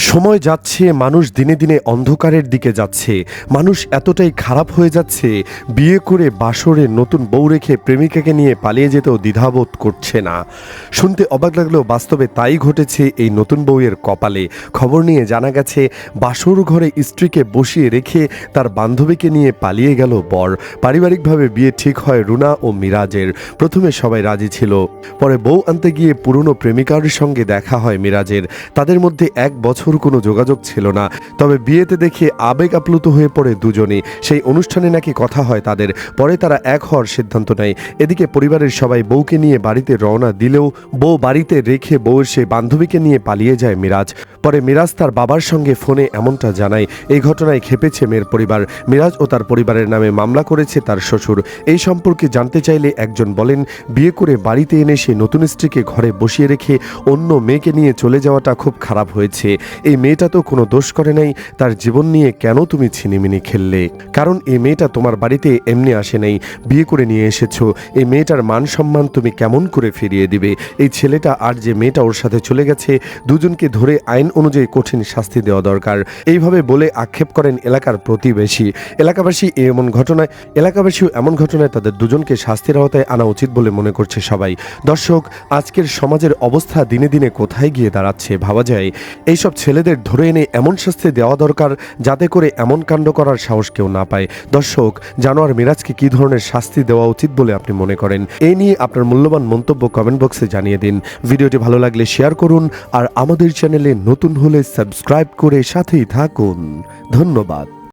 সময় যাচ্ছে, মানুষ দিনে দিনে অন্ধকারের দিকে যাচ্ছে। মানুষ এতটাই খারাপ হয়ে যাচ্ছে, বিয়ে করে বাসরে নতুন বউ রেখে প্রেমিকাকে নিয়ে পালিয়ে যেতেও দ্বিধাবোধ করছে না। শুনতে অবাক লাগলেও বাস্তবে তাই ঘটেছে এই নতুন বউয়ের কপালে। খবর নিয়ে জানা গেছে, বাসর ঘরে স্ত্রীকে বসিয়ে রেখে তার বান্ধবীকে নিয়ে পালিয়ে গেল বর। পারিবারিকভাবে বিয়ে ঠিক হয় রুনা ও মিরাজের। প্রথমে সবাই রাজি ছিল, পরে বউ আনতে গিয়ে পুরনো প্রেমিকার সঙ্গে দেখা হয় মিরাজের। তাদের মধ্যে 1 বছর কোনো যোগাযোগ ছিল না, তবে বিয়েতে দেখে আবেগ আপ্লুত হয়ে পড়ে দুজনেই। সেই অনুষ্ঠানে নাকি কথা হয় তাদের, পরে তারা এক হওয়ার সিদ্ধান্ত নেয়। এদিকে পরিবারের সবাই বউকে নিয়ে বাড়িতে রওনা দিলেও বউ বাড়িতে রেখে বউয়ের সেই বান্ধবীকে নিয়ে পালিয়ে যায় মিরাজ। পরে মিরাজ তার বাবার সঙ্গে ফোনে এমনটা জানায়। এই ঘটনায় ক্ষেপেছে মেয়ের পরিবার। মিরাজ ও তার পরিবারের নামে মামলা করেছে তার শ্বশুর। এই সম্পর্কে জানতে চাইলে একজন বলেন, বিয়ে করে বাড়িতে এনে সে নতুন স্ত্রীকে ঘরে বসিয়ে রেখে অন্য মেয়েকে নিয়ে চলে যাওয়াটা খুব খারাপ হয়েছে। এই মেয়েটা তো কোনো দোষ করে নাই, তার জীবন নিয়ে কেন তুমি ছিনিমিনি খেললে? কারণ এই মেয়েটা তোমার বাড়িতে এমনি আসে নাই, বিয়ে করে নিয়ে এসেছো। এই মেয়েটার মান সম্মান তুমি কেমন করে ফিরিয়ে দিবে? এই ছেলেটা আর যে মেয়েটা ওর সাথে চলে গেছে, দুজনকে ধরে আইন অনুযায়ী কঠিন শাস্তি দেওয়া দরকার। এইভাবে বলে আক্ষেপ করেন এলাকার প্রতিবেশী। এলাকাবাসীও এমন ঘটনায় তাদের দুজনকে শাস্তির আওতায় আনা উচিত বলে মনে করছে সবাই। দর্শক, আজকের সমাজের অবস্থা দিনে দিনে কোথায় গিয়ে দাঁড়াচ্ছে ভাবা যায়। এইসব ছেলেদের ধরে এনে এমন শাস্তি দেওয়া দরকার, যাতে করে এমন কাণ্ড করার সাহস কেউ না পায়। দর্শক, জানোয়ার মিরাজকে কী ধরনের শাস্তি দেওয়া উচিত বলে আপনি মনে করেন? এই নিয়ে আপনার মূল্যবান মন্তব্য কমেন্ট বক্সে জানিয়ে দিন। ভিডিওটি ভালো লাগলে শেয়ার করুন, আর আমাদের চ্যানেলে নতুন হলে সাবস্ক্রাইব করে সাথেই থাকুন। ধন্যবাদ।